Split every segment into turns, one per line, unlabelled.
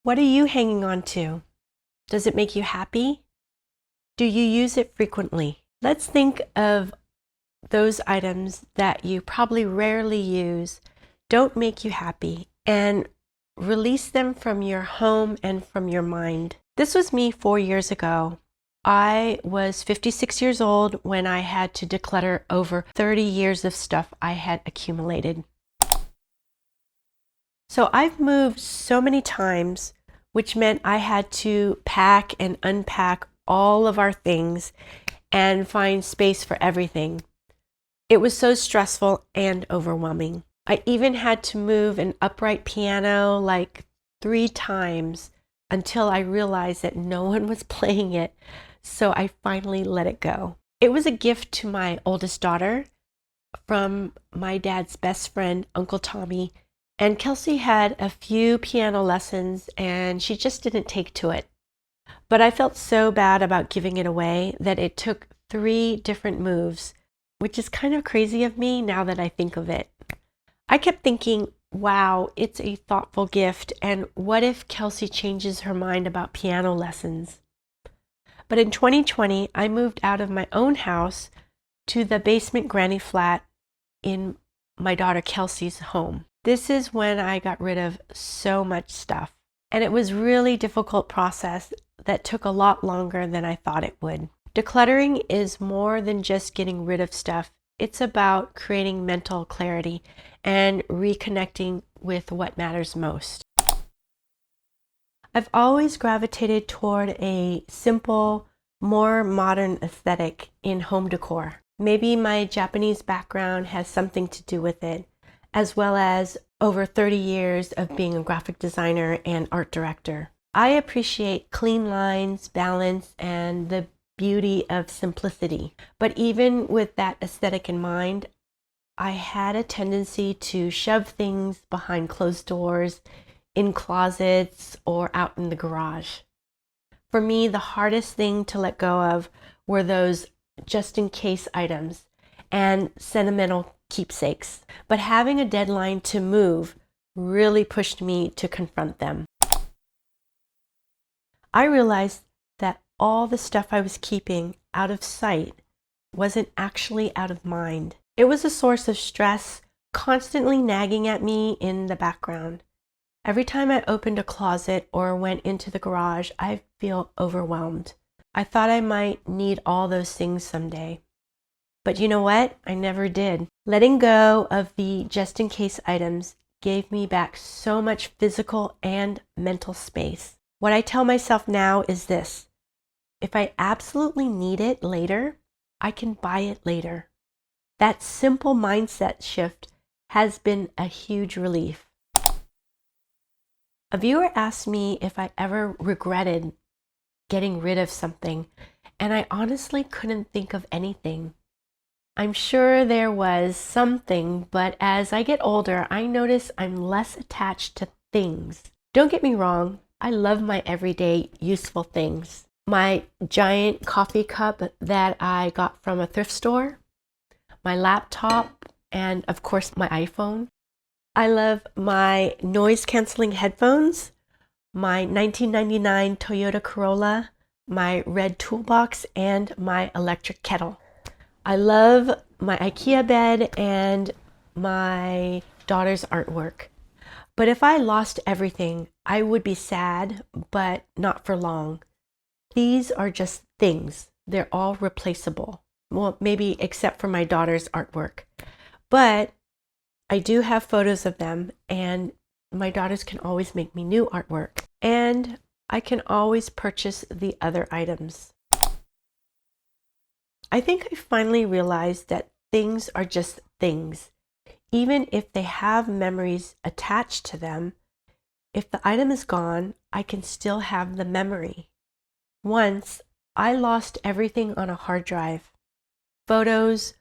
What are you hanging on to? Does it make you happy? Do you use it frequently? Let's think of those items that you probably rarely use, don't make you happy, and release them from your home and from your mind. This was me 4 years ago. I was 56 years old when I had to declutter over 30 years of stuff I had accumulated. So I've moved so many times, which meant I had to pack and unpack all of our things and find space for everything. It was so stressful and overwhelming. I even had to move an upright piano like 3 times until I realized that no one was playing it, so I finally let it go. It was a gift to my oldest daughter from my dad's best friend, Uncle Tommy, and Kelsey had a few piano lessons and she just didn't take to it. But I felt so bad about giving it away that it took 3 different moves, which is kind of crazy of me now that I think of it. I kept thinking, wow, it's a thoughtful gift, and what if Kelsey changes her mind about piano lessons? But in 2020, I moved out of my own house to the basement granny flat in my daughter Kelsey's home. This is when I got rid of so much stuff, and it was really difficult process that took a lot longer than I thought it would. Decluttering is more than just getting rid of stuff. It's about creating mental clarity and reconnecting with what matters most. I've always gravitated toward a simple, more modern aesthetic in home decor. Maybe my Japanese background has something to do with it, as well as over 30 years of being a graphic designer and art director. I appreciate clean lines, balance, and the beauty of simplicity. But even with that aesthetic in mind, I had a tendency to shove things behind closed doors, in closets, or out in the garage. For me, the hardest thing to let go of were those just-in-case items and sentimental keepsakes. But having a deadline to move really pushed me to confront them. I realized that all the stuff I was keeping out of sight wasn't actually out of mind. It was a source of stress, constantly nagging at me in the background. Every time I opened a closet or went into the garage, I'd feel overwhelmed. I thought I might need all those things someday. But you know what? I never did. Letting go of the just-in-case items gave me back so much physical and mental space. What I tell myself now is this: if I absolutely need it later, I can buy it later. That simple mindset shift has been a huge relief. A viewer asked me if I ever regretted getting rid of something, and I honestly couldn't think of anything. I'm sure there was something, but as I get older, I notice I'm less attached to things. Don't get me wrong, I love my everyday useful things. My giant coffee cup that I got from a thrift store, my laptop, and of course my iPhone. I love my noise-canceling headphones, my 1999 Toyota Corolla, my red toolbox, and my electric kettle. I love my IKEA bed and my daughter's artwork. But if I lost everything, I would be sad, but not for long. These are just things. They're all replaceable. Well, maybe except for my daughter's artwork. But I do have photos of them, and my daughters can always make me new artwork. And I can always purchase the other items. I think I finally realized that things are just things. Even if they have memories attached to them, if the item is gone, I can still have the memory. Once, I lost everything on a hard drive. Photos,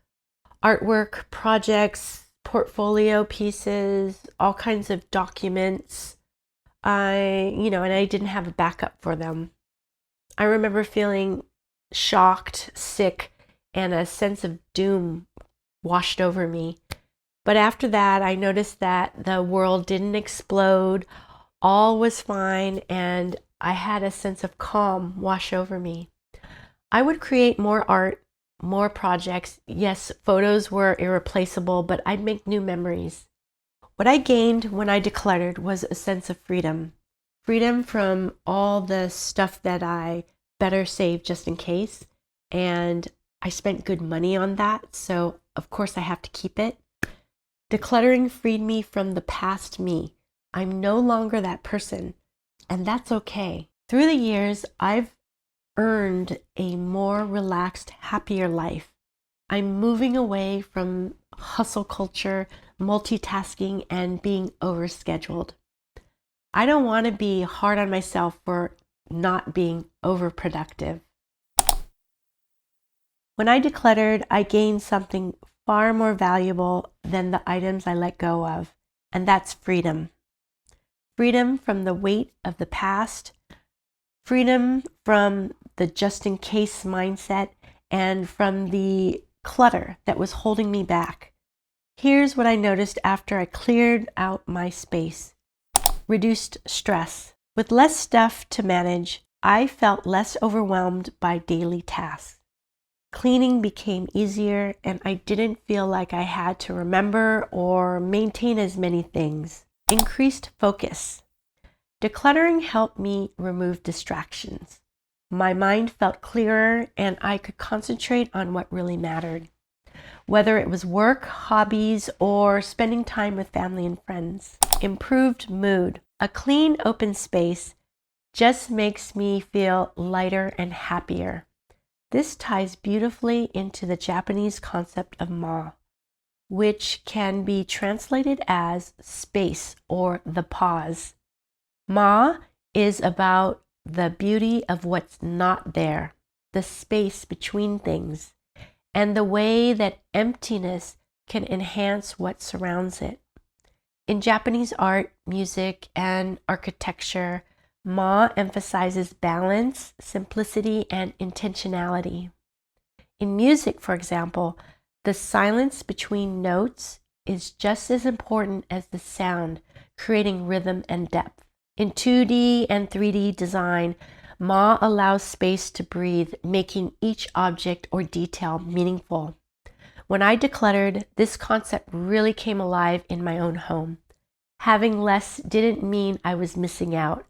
artwork, projects, portfolio pieces, all kinds of documents. And I didn't have a backup for them. I remember feeling shocked, sick, and a sense of doom washed over me. But after that, I noticed that the world didn't explode. all was fine and I had a sense of calm wash over me. I would create more art, more projects. Yes, photos were irreplaceable, but I'd make new memories. What I gained when I decluttered was a sense of freedom. Freedom from all the stuff that I better save just in case. And I spent good money on that, so of course I have to keep it. Decluttering freed me from the past me. I'm no longer that person, and that's okay. Through the years, I've earned a more relaxed, happier life. I'm moving away from hustle culture, multitasking, and being overscheduled. I don't want to be hard on myself for not being overproductive. When I decluttered, I gained something far more valuable than the items I let go of, and that's freedom. Freedom from the weight of the past, freedom from the just-in-case mindset, and from the clutter that was holding me back. Here's what I noticed after I cleared out my space. Reduced stress. With less stuff to manage, I felt less overwhelmed by daily tasks. Cleaning became easier, and I didn't feel like I had to remember or maintain as many things. Increased focus. Decluttering helped me remove distractions. My mind felt clearer, and I could concentrate on what really mattered, whether it was work, hobbies, or spending time with family and friends. Improved mood. A clean, open space just makes me feel lighter and happier. This ties beautifully into the Japanese concept of ma, which can be translated as space or the pause. Ma is about the beauty of what's not there, the space between things, and the way that emptiness can enhance what surrounds it. In Japanese art, music, and architecture, ma emphasizes balance, simplicity, and intentionality. In music, for example, the silence between notes is just as important as the sound, creating rhythm and depth. In 2D and 3D design, ma allows space to breathe, making each object or detail meaningful. When I decluttered, this concept really came alive in my own home. Having less didn't mean I was missing out.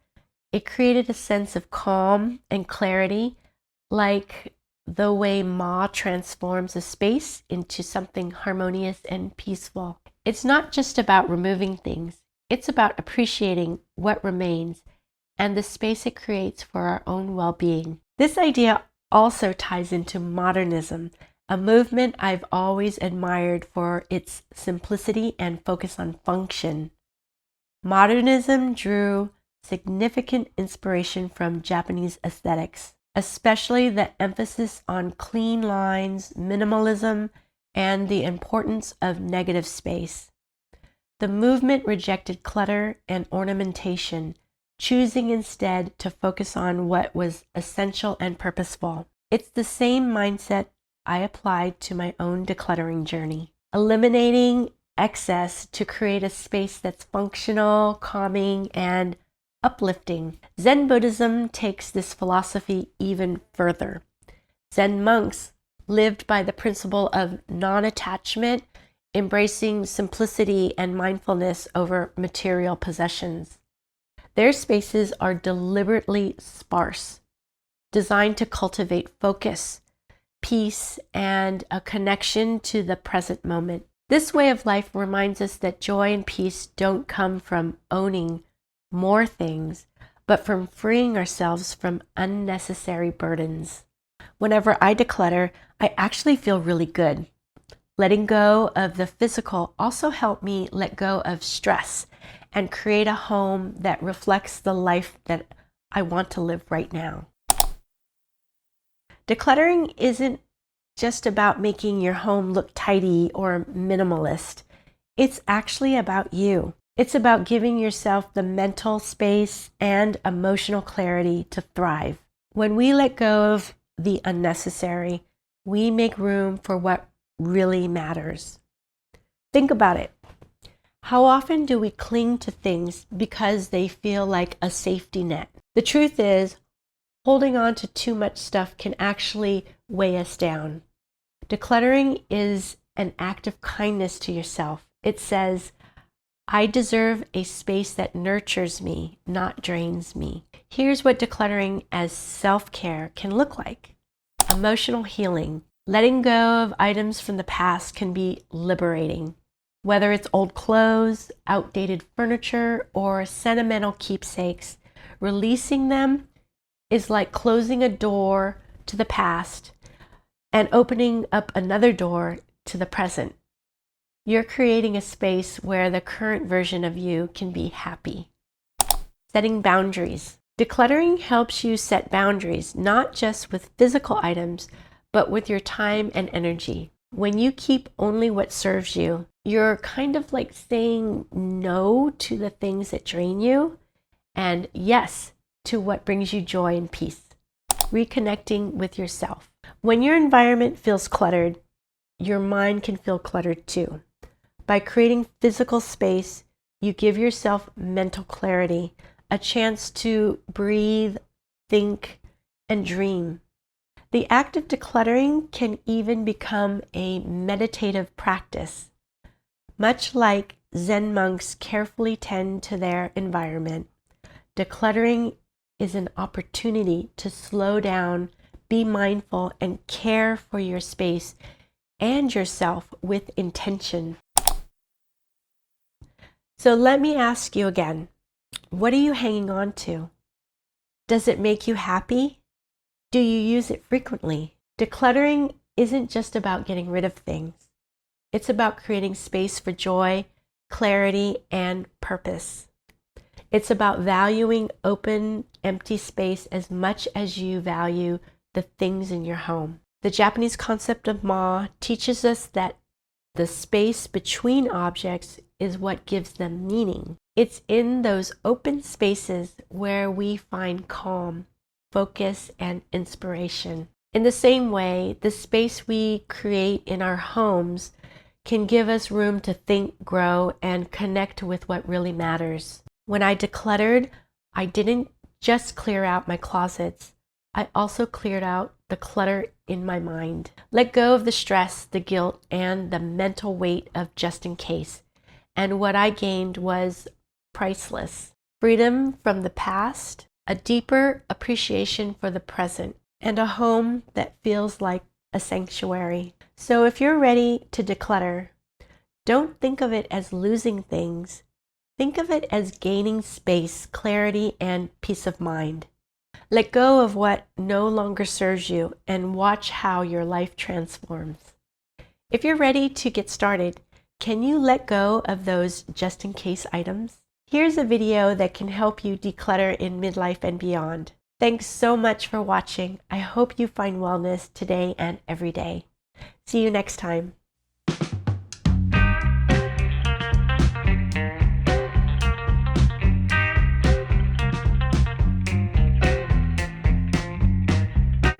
It created a sense of calm and clarity, like the way ma transforms a space into something harmonious and peaceful. It's not just about removing things. It's about appreciating what remains and the space it creates for our own well-being. This idea also ties into modernism, a movement I've always admired for its simplicity and focus on function. Modernism drew significant inspiration from Japanese aesthetics, especially the emphasis on clean lines, minimalism, and the importance of negative space. The movement rejected clutter and ornamentation, choosing instead to focus on what was essential and purposeful. It's the same mindset I applied to my own decluttering journey, eliminating excess to create a space that's functional, calming, and uplifting. Zen Buddhism takes this philosophy even further. Zen monks lived by the principle of non-attachment, embracing simplicity and mindfulness over material possessions. Their spaces are deliberately sparse, designed to cultivate focus, peace, and a connection to the present moment. This way of life reminds us that joy and peace don't come from owning more things, but from freeing ourselves from unnecessary burdens. Whenever I declutter, I actually feel really good. Letting go of the physical also helped me let go of stress and create a home that reflects the life that I want to live right now. Decluttering isn't just about making your home look tidy or minimalist. It's actually about you. It's about giving yourself the mental space and emotional clarity to thrive. When we let go of the unnecessary, we make room for what really matters. Think about it. How often do we cling to things because they feel like a safety net? The truth is, holding on to too much stuff can actually weigh us down. Decluttering is an act of kindness to yourself. It says, I deserve a space that nurtures me, not drains me. Here's what decluttering as self-care can look like. Emotional healing. Letting go of items from the past can be liberating. Whether it's old clothes, outdated furniture, or sentimental keepsakes, releasing them is like closing a door to the past and opening up another door to the present. You're creating a space where the current version of you can be happy. Setting boundaries. Decluttering helps you set boundaries, not just with physical items, but with your time and energy. When you keep only what serves you, you're kind of like saying no to the things that drain you and yes to what brings you joy and peace. Reconnecting with yourself. When your environment feels cluttered, your mind can feel cluttered too. By creating physical space, you give yourself mental clarity, a chance to breathe, think, and dream. The act of decluttering can even become a meditative practice. Much like Zen monks carefully tend to their environment, decluttering is an opportunity to slow down, be mindful, and care for your space and yourself with intention. So let me ask you again, what are you hanging on to? Does it make you happy? Do you use it frequently? Decluttering isn't just about getting rid of things. It's about creating space for joy, clarity, and purpose. It's about valuing open, empty space as much as you value the things in your home. The Japanese concept of ma teaches us that the space between objects is what gives them meaning. It's in those open spaces where we find calm, focus, and inspiration. In the same way, the space we create in our homes can give us room to think, grow, and connect with what really matters. When I decluttered, I didn't just clear out my closets. I also cleared out the clutter in my mind. Let go of the stress, the guilt, and the mental weight of just in case. And what I gained was priceless. Freedom from the past, a deeper appreciation for the present, and a home that feels like a sanctuary. So if you're ready to declutter, don't think of it as losing things. Think of it as gaining space, clarity, and peace of mind. Let go of what no longer serves you and watch how your life transforms. If you're ready to get started, can you let go of those just-in-case items? Here's a video that can help you declutter in midlife and beyond. Thanks so much for watching. I hope you find wellness today and every day. See you next time.